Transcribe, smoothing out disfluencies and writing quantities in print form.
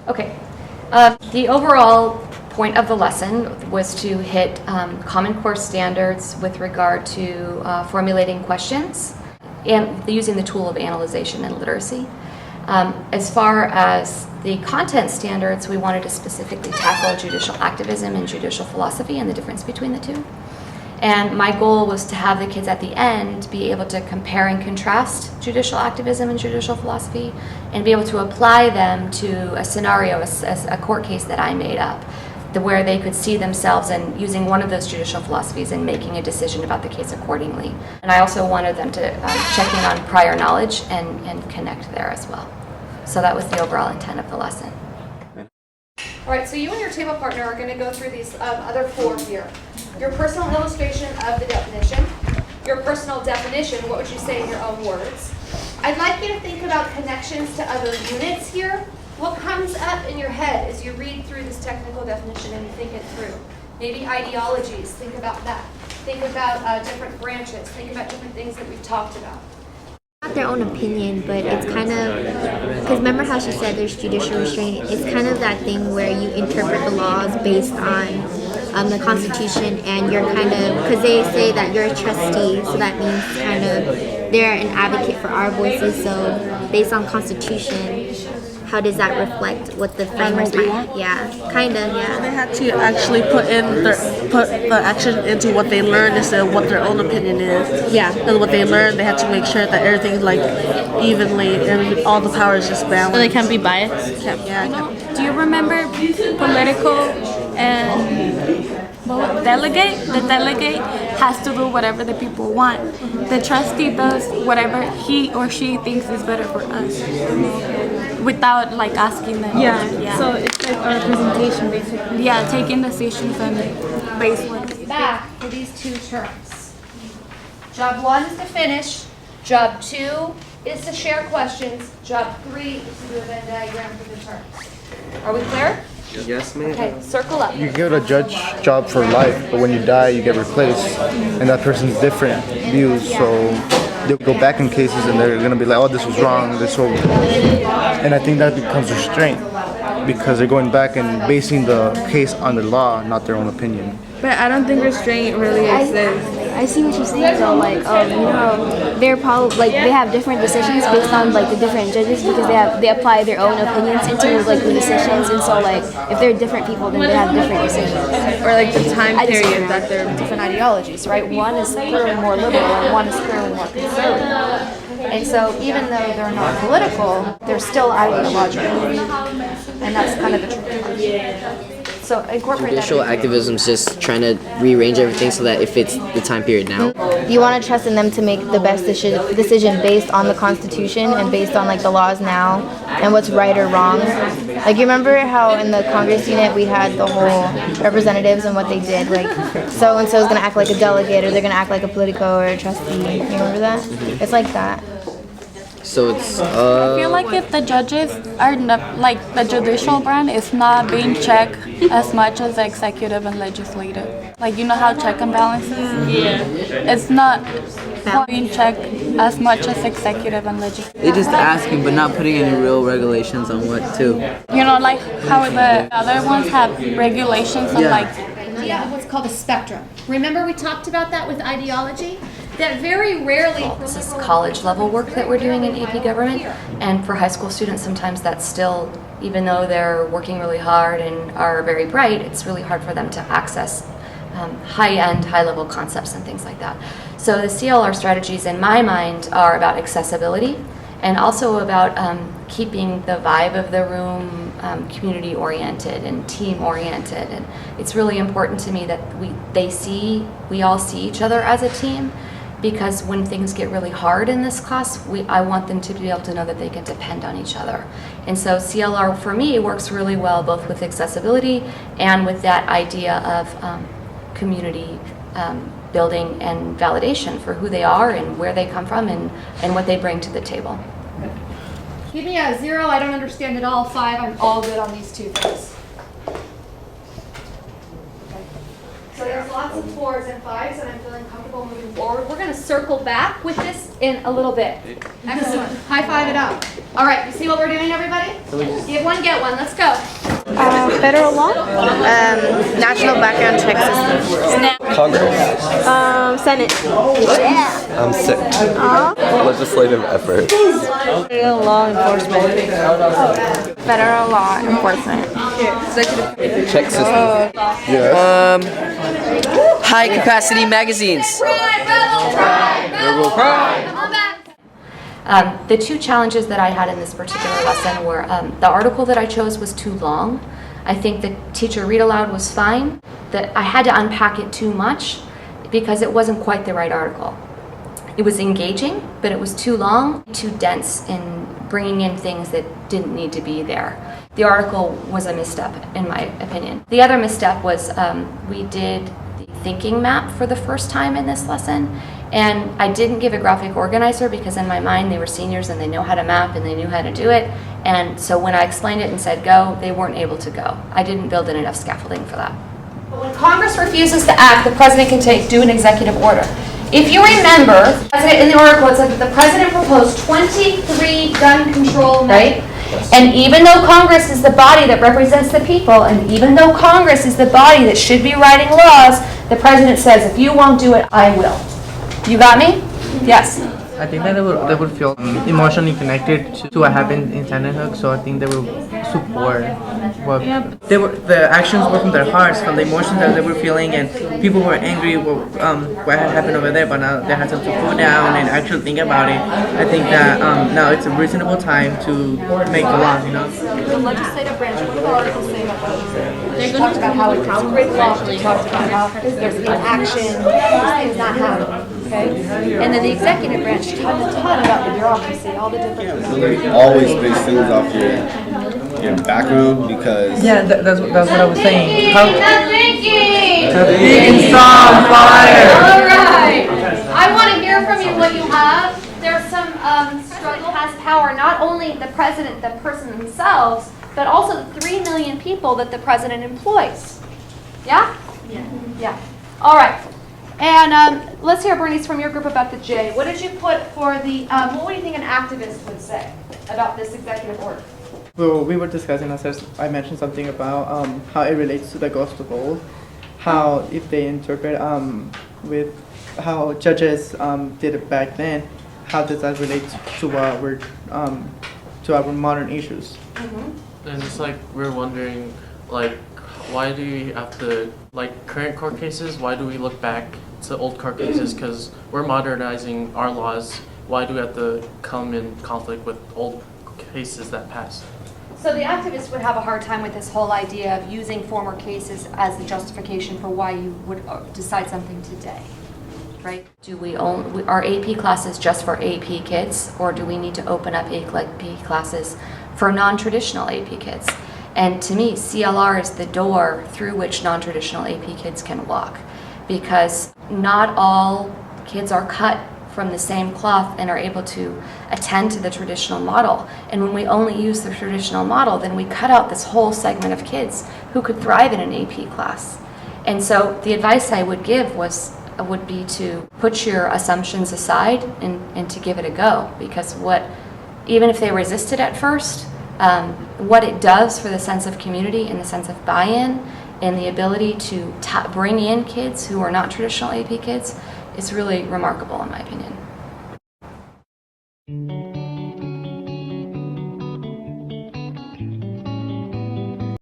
Okay. The overall point of the lesson was to hit Common Core standards with regard to formulating questions and using the tool of analyzation and literacy. As far as the content standards, we wanted to specifically tackle judicial activism and judicial philosophy and the difference between the two. And my goal was to have the kids at the end be able to compare and contrast judicial activism and judicial philosophy and be able to apply them to a scenario, a court case that I made up, where they could see themselves in using one of those judicial philosophies and making a decision about the case accordingly. And I also wanted them to check in on prior knowledge and connect there as well. So that was the overall intent of the lesson. All right, so you and your table partner are going to go through these other four here. Your personal illustration of the definition, your personal definition, what would you say in your own words? I'd like you to think about connections to other units here. What comes up in your head as you read through this technical definition and you think it through? Maybe ideologies, think about that. Think about different branches, think about different things that we've talked about. Not their own opinion, but it's kind of, because remember how she said there's judicial restraint? It's kind of that thing where you interpret the laws based on the Constitution, and you're kind of, because they say that you're a trustee, so that means kind of they're an advocate for our voices. So based on Constitution, how does that reflect what the framers might? Yeah, kind of, yeah. They had to actually put the action into what they learned instead of what their own opinion is. Yeah. And what they learned, they had to make sure that everything's like evenly, and all the power is just balanced. So they can't be biased? Yeah. Do you remember political and delegate? The delegate has to do whatever the people want. The trustee does whatever he or she thinks is better for us, without like asking them. Yeah. So it's like our representation, basically. Yeah, taking decisions and based on Back for these two terms. Job 1 is to finish. Job 2 is to share questions. Job 3 is to do a Venn diagram for the terms. Are we clear? Yes, ma'am. Okay, circle up. You give a judge job for life, but when you die, you get replaced, and that person's different views. So they'll go back in cases, and they're gonna be like, "Oh, this was wrong. This was," and I think that becomes restraint because they're going back and basing the case on the law, not their own opinion. But I don't think restraint really exists. I see what you're saying though, like, you know, they're probably, like, they have different decisions based on, like, the different judges because they apply their own opinions into, like, the decisions, and so, like, if they're different people, then they have different decisions. Or, like, the time period that they're Different ideologies, right? One is clearly more liberal and one is clearly more conservative. And so even though they're not political, they're still ideological. And that's kind of the trick. So incorporate Judicial activism is just trying to rearrange everything so that it fits the time period now. You want to trust in them to make the best decision based on the Constitution and based on, like, the laws now and what's right or wrong. Like, you remember how in the Congress unit we had the whole representatives and what they did, like, so and so is going to act like a delegate, or they're going to act like a politico or a trustee. You remember that? It's like that. So it's I feel like if the judges are not, like, the judicial branch is not being checked as much as the executive and legislative. Like, you know how check and balances? Yeah. It's not being checked as much as executive and legislative. they just asking but not putting any real regulations on what to. You know, like how the other ones have regulations on, like, idea of what's called a spectrum. Remember we talked about that with ideology? That very rarely... This is college level work that we're doing in AP government, and for high school students sometimes that's still, even though they're working really hard and are very bright, it's really hard for them to access high-end, high-level concepts and things like that. So the CLR strategies in my mind are about accessibility and also about keeping the vibe of the room community-oriented and team-oriented. And it's really important to me that we all see each other as a team, because when things get really hard in this class, I want them to be able to know that they can depend on each other. And so CLR for me works really well both with accessibility and with that idea of community building and validation for who they are and where they come from and what they bring to the table. Give me a 0, I don't understand at all. 5, I'm all good on these two things. So there's lots of 4s and 5s, and I'm feeling comfortable moving forward. We're going to circle back with this in a little bit. Excellent. High five it up. All right, you see what we're doing, everybody? Give one, get one. Let's go. Federal law? National background check system. Congress. Senate. I'm sick. Legislative effort. Federal law enforcement. Federal law enforcement. Check system. High capacity magazines. Rebel pride. Come on back. The two challenges that I had in this particular lesson were the article that I chose was too long. I think the teacher read aloud was fine. That I had to unpack it too much because it wasn't quite the right article. It was engaging, but it was too long, too dense in bringing in things that didn't need to be there. The article was a misstep, in my opinion. The other misstep was we did the thinking map for the first time in this lesson, and I didn't give a graphic organizer because in my mind they were seniors and they know how to map and they knew how to do it, and so when I explained it and said go, they weren't able to go. I didn't build in enough scaffolding for that. But when Congress refuses to act, the president can do an executive order. If you remember, in the article it said that the president proposed 23 gun control measures. Right? And even though Congress is the body that represents the people, and even though Congress is the body that should be writing laws, the president says, if you won't do it, I will. You got me? Yes. I think that they would feel emotionally connected to what happened in Sandy Hook, so I think they will support what the actions were from their hearts, from the emotions that they were feeling, and people were angry what had happened over there, but now they had to cool down and actually think about it. I think that now it's a reasonable time to make the laws, you know. The legislative branch, what do the articles say about that? They talked about how it's a great law, they talked about how there's inaction, these things not happening. Okay? And then the executive branch talked a ton about the bureaucracy, all the different. Like always base things off your background because. Yeah, that's what I was saying. How Thinking strong fire. All right. I want to hear from you what you have. There's some struggle has power, not only the president, the person themselves, but also the 3 million people that the president employs. Yeah? Yeah. All right. And let's hear, Bernice, from your group about the J. What did you put for the, what do you think an activist would say about this executive order? Well, we were discussing, as I mentioned something about how it relates to the ghost of old, how if they interpret with how judges did it back then, how does that relate to what we're to our modern issues? Mm-hmm. And it's like we're wondering, like, why do we have to, like, current court cases, why do we look back to old court cases? Because we're modernizing our laws. Why do we have to come in conflict with old cases that passed? So the activists would have a hard time with this whole idea of using former cases as the justification for why you would decide something today, right? Do we own our AP classes just for AP kids, or do we need to open up AP classes for non-traditional AP kids? And to me, CLR is the door through which non-traditional AP kids can walk, because not all kids are cut from the same cloth and are able to attend to the traditional model. And when we only use the traditional model, then we cut out this whole segment of kids who could thrive in an AP class. And so the advice I would give would be to put your assumptions aside and to give it a go, because even if they resist it at first, what it does for the sense of community and the sense of buy-in and the ability to bring in kids who are not traditional AP kids is really remarkable in my opinion.